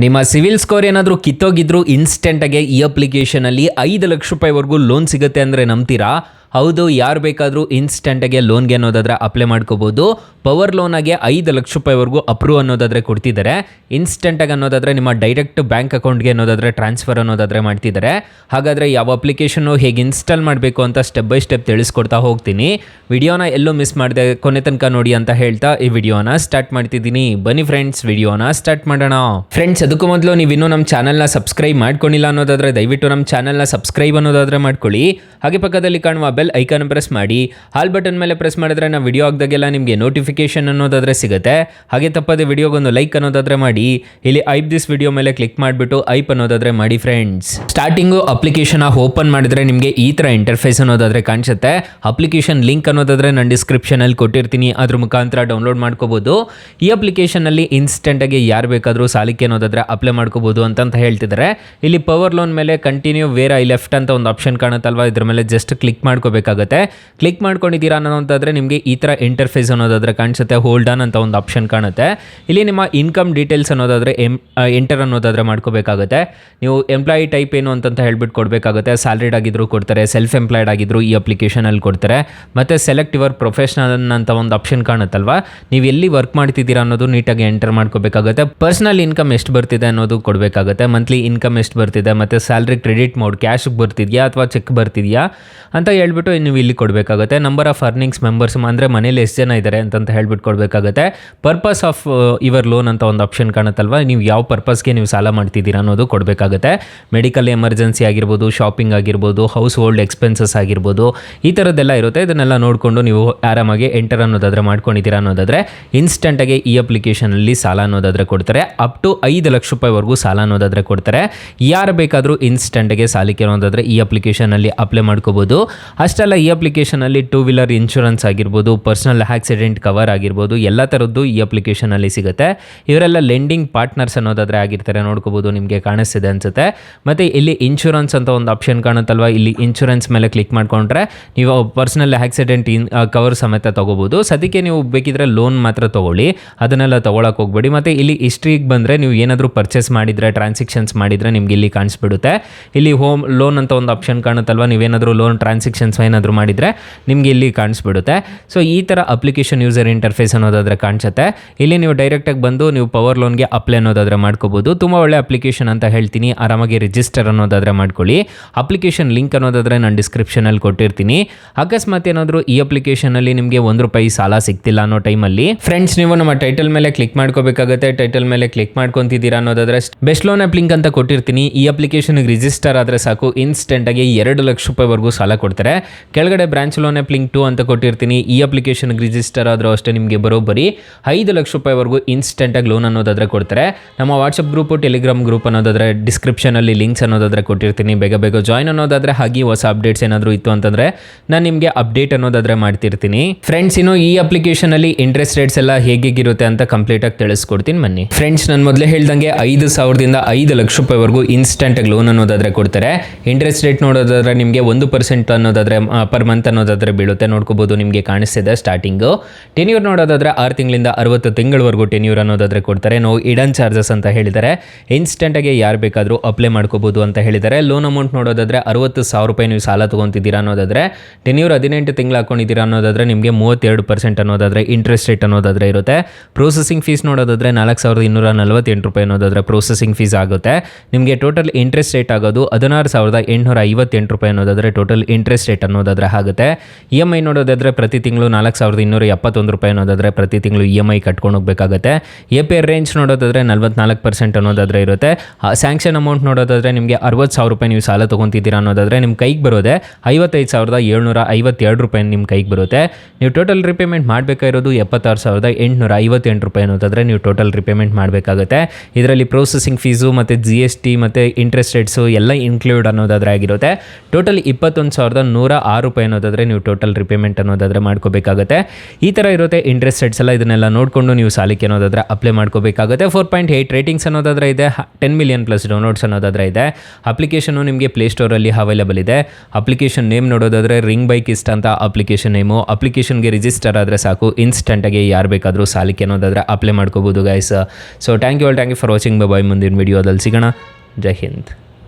ನಿಮ್ಮ civil score ಏನಾದರೂ ಕಿತ್ತೋಗಿದ್ರು ಇನ್ಸ್ಟೆಂಟಾಗೆ ಈ ಅಪ್ಲಿಕೇಶನಲ್ಲಿ 5 ಲಕ್ಷ ರೂಪಾಯಿವರೆಗೂ ಲೋನ್ ಸಿಗುತ್ತೆ ಅಂದರೆ ನಂಬ್ತೀರಾ? ಹೌದು, ಯಾರು ಬೇಕಾದರೂ ಇನ್ಸ್ಟೆಂಟಾಗೆ ಲೋನ್ಗೆ ಅನ್ನೋದಾದರೆ ಅಪ್ಲೈ ಮಾಡ್ಕೋಬೋದು. ಪವರ್ ಲೋನಾಗೆ 5 ಲಕ್ಷ ರೂಪಾಯಿವರೆಗೂ ಅಪ್ರೂವ್ ಅನ್ನೋದಾದರೆ ಕೊಡ್ತಿದ್ದಾರೆ. ಇನ್ಸ್ಟೆಂಟಾಗಿ ಅನ್ನೋದಾದರೆ ನಿಮ್ಮ ಡೈರೆಕ್ಟ್ ಬ್ಯಾಂಕ್ ಅಕೌಂಟ್ಗೆ ಅನ್ನೋದಾದರೆ ಟ್ರಾನ್ಸ್ಫರ್ ಅನ್ನೋದಾದರೆ ಮಾಡ್ತಿದ್ದಾರೆ. ಹಾಗಾದರೆ ಯಾವ ಅಪ್ಲಿಕೇಶನ್ನು ಹೇಗೆ ಇನ್ಸ್ಟಾಲ್ ಮಾಡಬೇಕು ಅಂತ ಸ್ಟೆಪ್ ಬೈ ಸ್ಟೆಪ್ ತಿಳಿಸ್ಕೊಡ್ತಾ ಹೋಗ್ತೀನಿ. ವಿಡಿಯೋನ ಎಲ್ಲೂ ಮಿಸ್ ಮಾಡದೆ ಕೊನೆ ತನಕ ನೋಡಿ ಅಂತ ಹೇಳ್ತಾ ಈ ವಿಡಿಯೋನ ಸ್ಟಾರ್ಟ್ ಮಾಡ್ತಿದ್ದೀನಿ. ಬನ್ನಿ ಫ್ರೆಂಡ್ಸ್, ವಿಡಿಯೋನ ಸ್ಟಾರ್ಟ್ ಮಾಡೋಣ. ಫ್ರೆಂಡ್ಸ್, ಅದಕ್ಕೂ ಮೊದಲು ನೀವು ಇನ್ನೂ ನಮ್ಮ ಚಾನಲ್ನ ಸಬ್ಸ್ಕ್ರೈಬ್ ಮಾಡ್ಕೊಂಡಿಲ್ಲ ಅನ್ನೋದಾದರೆ ದಯವಿಟ್ಟು ನಮ್ಮ ಚಾನಲ್ನ ಸಬ್ಸ್ಕ್ರೈಬ್ ಅನ್ನೋದಾದರೆ ಮಾಡ್ಕೊಳ್ಳಿ. ಹಾಗೆ ಪಕ್ಕದಲ್ಲಿ ಕಾಣುವ ಬೆಲ್ ಐಕಾನ್ ಪ್ರೆಸ್ ಮಾಡಿ. ಹಾಲ್ ಬಟನ್ ಮೇಲೆ ಪ್ರೆಸ್ ಮಾಡಿದ್ರೆ ನಾವು ವಿಡಿಯೋ ಹಾಕಿದಾಗೆಲ್ಲ ನಿಮಗೆ ನೋಟಿಫಿಕೇಶನ್ ಅನ್ನೋದಾದರೆ ಸಿಗುತ್ತೆ. ಹಾಗೆ ತಪ್ಪದೆ ವಿಡಿಯೋಗೊಂದು ಲೈಕ್ ಅನ್ನೋದಾದರೆ ಮಾಡಿ. ಇಲ್ಲಿ ಐಪ್ ದಿಸ್ ವಿಡಿಯೋ ಮೇಲೆ ಕ್ಲಿಕ್ ಮಾಡಿಬಿಟ್ಟು ಐಪ್ ಅನ್ನೋದಾದರೆ ಮಾಡಿ. ಫ್ರೆಂಡ್ಸ್, ಸ್ಟಾರ್ಟಿಂಗು ಅಪ್ಲಿಕೇಶನ್ ಓಪನ್ ಮಾಡಿದ್ರೆ ನಿಮಗೆ ಈ ಥರ ಇಂಟರ್ಫೇಸ್ ಅನ್ನೋದಾದರೆ ಕಾಣಿಸುತ್ತೆ. ಅಪ್ಲಿಕೇಶನ್ ಲಿಂಕ್ ಅನ್ನೋದಾದರೆ ನಾನು ಡಿಸ್ಕ್ರಿಪ್ಷನಲ್ಲಿ ಕೊಟ್ಟಿರ್ತೀನಿ, ಅದ್ರ ಮುಖಾಂತರ ಡೌನ್ಲೋಡ್ ಮಾಡ್ಕೋಬೋದು. ಈ ಅಪ್ಲಿಕೇಶನಲ್ಲಿ ಇನ್ಸ್ಟೆಂಟಾಗಿ ಯಾರು ಬೇಕಾದರೂ ಸಾಲಕ್ಕೆ ಅನ್ನೋದಾದರೆ ಅಪ್ಲೈ ಮಾಡ್ಕೋಬೋದು ಅಂತ ಹೇಳ್ತಿದ್ದಾರೆ. ಇಲ್ಲಿ ಪವರ್ ಲೋನ್ ಮೇಲೆ ಕಂಟಿನ್ಯೂ ವೇರ್ ಐ ಲೆಫ್ಟ್ ಅಂತ ಒಂದು ಆಪ್ಷನ್ ಕಾಣುತ್ತಲ್ವಾ, ಇದ್ರ ಮೇಲೆ ಜಸ್ಟ್ ಕ್ಲಿಕ್ ಮಾಡ್ಕೋಬೇಕಾಗುತ್ತೆ. ಕ್ಲಿಕ್ ಮಾಡ್ಕೊಂಡಿದ್ದೀರಾ ಅನ್ನೋದಾದರೆ ನಿಮಗೆ ಈ ಥರ ಇಂಟರ್ಫೇಸ್ ಅನ್ನೋದಾದರೆ ಕಾಣಿಸುತ್ತೆ. ಹೋಲ್ಡ್ ಆನ್ ಅಂತ ಒಂದು ಆಪ್ಷನ್ ಕಾಣುತ್ತೆ. ಇಲ್ಲಿ ನಿಮ್ಮ ಇನ್ಕಮ್ ಡೀಟೇಲ್ಸ್ ಅನ್ನೋದಾದರೆ ಎಂಟರ್ ಅನ್ನೋದಾದರೆ ಮಾಡ್ಕೋಬೇಕಾಗುತ್ತೆ. ನೀವು ಎಂಪ್ಲಾಯಿ ಟೈಪ್ ಏನು ಅಂತ ಹೇಳ್ಬಿಟ್ಟು ಕೊಡಬೇಕಾಗುತ್ತೆ. ಸ್ಯಾಲ್ರಿಡ್ ಆಗಿದ್ರು ಕೊಡ್ತಾರೆ, ಸೆಲ್ಫ್ ಎಂಪ್ಲಾಯ್ಡ್ ಆಗಿದ್ರು ಈ ಅಪ್ಲಿಕೇಶನಲ್ಲಿ ಕೊಡ್ತಾರೆ. ಮತ್ತು ಸೆಲೆಕ್ಟ್ ಯುವರ್ ಪ್ರೊಫೆಷನಲ್ ಅಂತ ಒಂದು ಆಪ್ಷನ್ ಕಾಣುತ್ತಲ್ವಾ, ನೀವು ಎಲ್ಲಿ ವರ್ಕ್ ಮಾಡ್ತಿದ್ದೀರಾ ಅನ್ನೋದು ನೀಟಾಗಿ ಎಂಟರ್ ಮಾಡ್ಕೋಬೇಕಾಗುತ್ತೆ. ಪರ್ಸನಲ್ ಇನ್ಕಮ್ ಎಷ್ಟು ಬರ್ತಿದೆ ಅನ್ನೋದು ಕೊಡಬೇಕಾಗುತ್ತೆ. ಮಂತ್ಲಿ ಇನ್ಕಮ್ ಎಷ್ಟು ಬರ್ತಿದೆ, ಮತ್ತು ಸ್ಯಾಲ್ರಿ ಕ್ರೆಡಿಟ್ ಮೋಡ್ ಕ್ಯಾಶ್ ಬರ್ತಿದೆಯಾ ಅಥವಾ ಚೆಕ್ ಬರ್ತಿದೆಯಾ ಅಂತ ಹೇಳ್ಬಿಟ್ಟು ನೀವು ಇಲ್ಲಿ ಕೊಡಬೇಕಾಗುತ್ತೆ. ನಂಬರ್ ಆಫ್ ಅರ್ನಿಂಗ್ಸ್ ಮೆಂಬರ್ಸ್ ಅಂದರೆ ಮನೇಲಿ ಎಷ್ಟು ಜನ ಇದ್ದಾರೆ ಅಂತ ಹೇಳ್ಬಿಟ್ಟು ಕೊಡಬೇಕಾಗುತ್ತೆ. ಪರ್ಪಸ್ ಆಫ್ ಯುವರ್ ಲೋನ್ ಅಂತ ಒಂದು ಆಪ್ಷನ್ ಕಾಣುತ್ತಲ್ವ, ನೀವು ಯಾವ ಪರ್ಪಸ್ಗೆ ನೀವು ಸಾಲ ಮಾಡ್ತಿದ್ದೀರಾ ಅನ್ನೋದು ಕೊಡಬೇಕಾಗುತ್ತೆ. ಮೆಡಿಕಲ್ ಎಮರ್ಜೆನ್ಸಿ ಆಗಿರ್ಬೋದು, ಶಾಪಿಂಗ್ ಆಗಿರ್ಬೋದು, ಹೌಸ್ ಹೋಲ್ಡ್ ಎಕ್ಸ್ಪೆನ್ಸಸ್ ಆಗಿರ್ಬೋದು, ಈ ಥರದ್ದೆಲ್ಲ ಇರುತ್ತೆ. ಇದನ್ನೆಲ್ಲ ನೋಡಿಕೊಂಡು ನೀವು ಆರಾಮಾಗಿ ಎಂಟರ್ ಅನ್ನೋದಾದರೆ ಮಾಡ್ಕೊಂಡಿದ್ದೀರಾ ಅನ್ನೋದಾದರೆ ಇನ್ಸ್ಟೆಂಟಾಗಿ ಈ ಅಪ್ಲಿಕೇಶನಲ್ಲಿ ಸಾಲ ಅನ್ನೋದಾದರೆ ಕೊಡ್ತಾರೆ. ಅಪ್ ಟು 5 ಲಕ್ಷ ರೂಪಾಯಿವರೆಗೂ ಸಾಲ ಅನ್ನೋದಾದರೆ ಕೊಡ್ತಾರೆ. ಯಾರು ಬೇಕಾದರೂ ಇನ್ಸ್ಟೆಂಟಾಗಿ ಸಾಲಕ್ಕೆ ಅನ್ನೋದಾದರೆ ಈ ಅಪ್ಲಿಕೇಶನಲ್ಲಿ ಅಪ್ಲೈ ಮಾಡ್ಕೋಬೋದು. ಅಷ್ಟೆಲ್ಲ ಈ ಅಪ್ಲಿಕೇಶನಲ್ಲಿ ಟೂ ವೀಲರ್ ಇನ್ಶೂರೆನ್ಸ್ ಆಗಿರ್ಬೋದು, ಪರ್ಸನಲ್ ಆಕ್ಸಿಡೆಂಟ್ ಕವರ್ ಆಗಿರ್ಬೋದು, ಎಲ್ಲ ಥರದ್ದು ಈ ಅಪ್ಲಿಕೇಶನಲ್ಲಿ ಸಿಗುತ್ತೆ. ಇವರೆಲ್ಲ ಲೆಂಡಿಂಗ್ ಪಾರ್ಟ್ನರ್ಸ್ ಅನ್ನೋದಾದರೆ ಆಗಿರ್ತಾರೆ, ನೋಡ್ಕೋಬೋದು, ನಿಮಗೆ ಕಾಣಿಸ್ತಿದೆ ಅನಿಸುತ್ತೆ. ಮತ್ತು ಇಲ್ಲಿ ಇನ್ಶೂರೆನ್ಸ್ ಅಂತ ಒಂದು ಆಪ್ಷನ್ ಕಾಣುತ್ತಲ್ವ, ಇಲ್ಲಿ ಇನ್ಶೂರೆನ್ಸ್ ಮೇಲೆ ಕ್ಲಿಕ್ ಮಾಡ್ಕೊಂಡ್ರೆ ನೀವು ಪರ್ಸನಲ್ ಆಕ್ಸಿಡೆಂಟ್ ಕವರ್ ಸಮೇತ ತೊಗೋಬೋದು. ಸದ್ಯಕ್ಕೆ ನೀವು ಬೇಕಿದ್ರೆ ಲೋನ್ ಮಾತ್ರ ತೊಗೊಳ್ಳಿ, ಅದನ್ನೆಲ್ಲ ತೊಗೊಳಕ್ಕೆ ಹೋಗ್ಬೇಡಿ. ಮತ್ತು ಇಲ್ಲಿ ಹಿಸ್ಟ್ರಿಗೆ ಬಂದರೆ ನೀವು ಏನಾದರೂ ಪರ್ಚೇಸ್ ಮಾಡಿದರೆ, ಟ್ರಾನ್ಸಾಕ್ಷನ್ಸ್ ಮಾಡಿದರೆ ನಿಮ್ಗೆ ಇಲ್ಲಿ ಕಾಣಿಸ್ಬಿಡುತ್ತೆ. ಇಲ್ಲಿ ಹೋಮ್ ಲೋನ್ ಅಂತ ಒಂದು ಆಪ್ಷನ್ ಕಾಣುತ್ತಲ್ವ, ನೀವೇನಾದರೂ ಲೋನ್ ಟ್ರಾನ್ಸಾಕ್ಷನ್ಸ್ ಏನಾದರೂ ಮಾಡಿದರೆ ನಿಮಗೆ ಇಲ್ಲಿ ಕಾಣಿಸ್ಬಿಡುತ್ತೆ. ಸೊ ಈ ಥರ ಅಪ್ಲಿಕೇಶನ್ ಯೂಸರ್ ಇಂಟರ್ಫೇಸ್ ಅನ್ನೋದಾದರೆ ಕಾಣಿಸುತ್ತೆ. ಇಲ್ಲಿ ನೀವು ಡೈರೆಕ್ಟಾಗಿ ಬಂದು ನೀವು ಪವರ್ ಲೋನ್ಗೆ ಅಪ್ಲೈ ಅನ್ನೋದಾದರೆ ಮಾಡ್ಕೋಬೋದು. ತುಂಬ ಒಳ್ಳೆ ಅಪ್ಲಿಕೇಶನ್ ಅಂತ ಹೇಳ್ತೀನಿ. ಆರಾಮಾಗಿ ರಿಜಿಸ್ಟರ್ ಅನ್ನೋದಾದರೆ ಮಾಡ್ಕೊಳ್ಳಿ. ಅಪ್ಲಿಕೇಶನ್ ಲಿಂಕ್ ಅನ್ನೋದಾದರೆ ನಾನು ಡಿಸ್ಕ್ರಿಪ್ಷನಲ್ಲಿ ಕೊಟ್ಟಿರ್ತೀನಿ. ಅಕಸ್ಮಾತ್ ಏನಾದರೂ ಈ ಅಪ್ಲಿಕೇಶನಲ್ಲಿ ನಿಮಗೆ ₹1 ಸಾಲ ಸಿಗ್ತಿಲ್ಲ ಅನ್ನೋ ಟೈಮಲ್ಲಿ ಫ್ರೆಂಡ್ಸ್, ನೀವು ನಮ್ಮ ಟೈಟಲ್ ಮೇಲೆ ಕ್ಲಿಕ್ ಮಾಡ್ಕೋಬೇಕಾಗುತ್ತೆ. ಟೈಟಲ್ ಮೇಲೆ ಕ್ಲಿಕ್ ಮಾಡ್ಕೊತಿದ್ದೀರಾ ಅನ್ನೋದಾದರೆ ಬೆಸ್ಟ್ ಲೋನ್ ಆ್ಯಪ್ ಲಿಂಕ್ ಅಂತ ಕೊಟ್ಟಿರ್ತೀನಿ. ಈ ಅಪ್ಲಿಕೇಶನ್ಗೆ ರಿಜಿಸ್ಟರ್ ಆದರೆ ಸಾಕು, ಇನ್ಸ್ಟೆಂಟಾಗಿ 2 ಲಕ್ಷ ರೂಪಾಯಿವರೆಗೂ ಸಾಲ ಕೊಡ್ತಾರೆ. ಕೆಳಗಡೆ ಬ್ರಾಂಚ್ ಲೋನ್ ಆ್ಯಪ್ ಲಿಂಕ್ 2 ಅಂತ ಕೊಟ್ಟಿರ್ತೀನಿ. ಈ ಅಪ್ಲಿಕೇಶನ್ಗೆ ರಿಜಿಸ್ಟರ್ ಆದರೂ ಅಷ್ಟೇ ನಿಮಗೆ ಬರೋಬ್ಬರಿ 5 ಲಕ್ಷ ರೂಪಾಯಿವರೆಗೂ ಇನ್ಸ್ಟೆಂಟಾಗಿ ಲೋನ್ ಅನ್ನೋದಾದರೆ ಕೊಡ್ತಾರೆ. ನಮ್ಮ ವಾಟ್ಸಪ್ ಗ್ರೂಪು, ಟೆಲಿಗ್ರಾಮ್ ಗ್ರೂಪ್ ಅನ್ನೋದಾದರೆ ಡಿಸ್ಕ್ರಿಪ್ಷನಲ್ಲಿ ಲಿಂಕ್ಸ್ ಅನ್ನೋದಾದರೆ ಕೊಟ್ಟಿರ್ತೀನಿ. ಬೇಗ ಜಾಯ್ನ್ ಅನ್ನೋದಾದರೆ, ಹಾಗೆ ಹೊಸ ಅಪ್ಡೇಟ್ಸ್ ಏನಾದರೂ ಇತ್ತು ಅಂತಂದರೆ ನಾನು ನಿಮಗೆ ಅಪ್ಡೇಟ್ ಅನ್ನೋದಾದರೆ ಮಾಡ್ತಿರ್ತೀನಿ. ಫ್ರೆಂಡ್ಸ್, ಇನ್ನು ಈ ಅಪ್ಲಿಕೇಶನಲ್ಲಿ ಇಂಟ್ರೆಸ್ಟ್ ರೇಟ್ಸ್ ಎಲ್ಲ ಹೇಗಿರುತ್ತೆ ಅಂತ ಕಂಪ್ಲೀಟಾಗಿ ತಿಳಿಸ್ಕೊಡ್ತೀನಿ ಬನ್ನಿ. ಫ್ರೆಂಡ್ಸ್, ನಾನು ಮೊದಲೇ ಹೇಳ್ದಂಗೆ 5,000ದಿಂದ 5 ಲಕ್ಷ ರೂಪಾಯಿವರೆಗೂ ಇನ್ಸ್ಟೆಂಟಾಗಿ ಲೋನ್ ಅನ್ನೋದಾದರೆ ಕೊಡ್ತಾರೆ. ಇಂಟ್ರೆಸ್ಟ್ ರೇಟ್ ನೋಡೋದಾದರೆ ನಿಮಗೆ 1% ಅನ್ನೋದಾದರೆ ಪರ್ ಮಂತ್ ಅನ್ನೋದಾದರೆ ಬೀಳುತ್ತೆ. ನೋಡ್ಕೋಬೋದು, ನಿಮಗೆ ಕಾಣಿಸ್ತಿದೆ ಸ್ಟಾರ್ಟಿಂಗು. ಟೆನ್ಯೂರ್ ನೋಡೋದಾದರೆ 6 ತಿಂಗಳಿಂದ 60 ತಿಂಗಳವರೆಗೂ ಟೆನ್ಯೂರ್ ಅನ್ನೋದಾದರೆ ಕೊಡ್ತಾರೆ. ನೋ ಇಡನ್ ಚಾರ್ಜಸ್ ಅಂತ ಹೇಳಿದ್ದಾರೆ. ಇನ್ಸ್ಟೆಂಟಾಗಿ ಯಾರು ಬೇಕಾದರೂ ಅಪ್ಲೈ ಮಾಡ್ಕೋಬೋದು ಅಂತ ಹೇಳಿದ್ದಾರೆ. ಲೋನ್ ಅಮೌಂಟ್ ನೋಡೋದಾದರೆ 60,000 ರೂಪಾಯಿ ನೀವು ಸಾಲ ತೊಗೊತಿದ್ದೀರಾ ಅನ್ನೋದಾದರೆ, ಟೆನ್ಯೂರ್ 18 ತಿಂಗಳು ಹಾಕೊಂಡಿದ್ದೀರಾ ಅನ್ನೋದಾದರೆ ನಿಮಗೆ 32% ಅನ್ನೋದಾದರೆ ಇಂಟ್ರೆಸ್ಟ್ ರೇಟ್ ಅನ್ನೋದಾದರೆ ಇರುತ್ತೆ. ಪ್ರೊಸೆಸಿಂಗ್ ಫೀಸ್ ನೋಡೋದಾದರೆ 4,248 ರೂಪಾಯಿ ಅನ್ನೋದಾದರೆ ಪ್ರೊಸೆಸಿಂಗ್ ಫೀಸ್ ಆಗುತ್ತೆ. ನಿಮಗೆ ಟೋಟಲ್ ಇಂಟ್ರೆಸ್ಟ್ ರೇಟ್ ಆಗೋದು 16,858 ರೂಪಾಯಿ ಅನ್ನೋದಾದರೆ ಟೋಟಲ್ ಇಂಟ್ರೆಸ್ಟ್ ರೇಟ್ ಅನ್ನೋದಾದರೆ ಆಗುತ್ತೆ. EMI ನೋಡೋದಾದರೆ ಪ್ರತಿ ತಿಂಗಳು 4,271 ರೂಪಾಯಿ ಅನ್ನೋದಾದರೆ ಪ್ರತಿ ತಿಂಗಳು EMI ಕಟ್ಕೊಂಡು ಹೋಗಬೇಕಾಗುತ್ತೆ. APR ರೇಂಜ್ ನೋಡೋದಾದರೆ 44% ಅನ್ನೋದಾದರೆ ಇರುತ್ತೆ. ಸ್ಯಾಂಕ್ಷನ್ ಅಮೌಂಟ್ ನೋಡೋದಾದರೆ ನಿಮಗೆ 60,000 ರೂಪಾಯಿ ನೀವು ಸಾಲ ತೊಗೊತಿದ್ದೀರಾ ಅನ್ನೋದಾದರೆ ನಿಮ್ಮ ಕೈಗೆ ಬರೋದೆ 55,752 ರೂಪಾಯಿ ನಿಮ್ಮ ಕೈಗೆ ಬರುತ್ತೆ. ನೀವು ಟೋಟಲ್ ರಿಪೇಮೆಂಟ್ ಮಾಡಬೇಕಾಗಿರೋದು 76,858 ರೂಪಾಯಿ ಅನ್ನೋದಾದರೆ ನೀವು ಟೋಟಲ್ ರಿಪೇಮೆಂಟ್ ಮಾಡಬೇಕಾಗುತ್ತೆ. ಇದರಲ್ಲಿ ಪ್ರೊಸೆಸಿಂಗ್ ಫೀಸು ಮತ್ತು GST ಮತ್ತು ಇಂಟ್ರೆಸ್ಟ್ ರೇಟ್ಸು ಎಲ್ಲ ಇನ್ಕ್ಲೂಡ್ ಅನ್ನೋದಾದರೆ ಆಗಿರುತ್ತೆ. ಟೋಟಲ್ 21,158 ₹106 ಅನ್ನೋದಾದರೆ ನೀವು ಟೋಟಲ್ ರಿಪೇಮೆಂಟ್ ಅನ್ನೋದಾದರೆ ಮಾಡ್ಕೋಬೇಕಾಗುತ್ತೆ. ಈ ಥರ ಇರುತ್ತೆ ಇಂಟ್ರೆಸ್ಟ್ ರೇಟ್ಸ್ ಎಲ್ಲ. ಇದನ್ನೆಲ್ಲ ನೋಡಿಕೊಂಡು ನೀವು ಸಾಲಕ್ಕೆ ಅನ್ನೋದಾದರೆ ಅಪ್ಲೈ ಮಾಡ್ಕೋಬೇಕಾಗುತ್ತೆ. 4.8 ರೇಟಿಂಗ್ಸ್ ಅನ್ನೋದಾದರೆ ಇದೆ, 10 ಮಿಲಿಯನ್ ಪ್ಲಸ್ ಡೌನ್ಲೋಡ್ಸ್ ಅನ್ನೋದಾದರೆ ಇದೆ. ಅಪ್ಲಿಕೇಶನು ನಿಮಗೆ ಪ್ಲೇಸ್ಟೋರಲ್ಲಿ ಅವೈಲೇಬಲ್ ಇದೆ. ಅಪ್ಲಿಕೇಶನ್ ನೇಮ್ ನೋಡೋದಾದರೆ ರಿಂಗ್ ಬೈಕ್ ಇಷ್ಟ ಅಂತ ಅಪ್ಲಿಕೇಶನ್ ನೇಮು. ಅಪ್ಲಿಕೇಶನ್ಗೆ ರಿಜಿಸ್ಟರ್ ಆದರೆ ಸಾಕು, ಇನ್ಸ್ಟೆಂಟಾಗಿ ಯಾರು ಬೇಕಾದರೂ ಸಾಲಕ್ಕೆ ಅನ್ನೋದಾದರೆ ಅಪ್ಲೈ ಮಾಡ್ಕೋಬೋದು guys. So thank you for watching. Bye. ಮುಂದಿನ ವಿಡಿಯೋದಲ್ಲಿ ಸಿಗೋಣ. ಜೈ ಹಿಂದ್.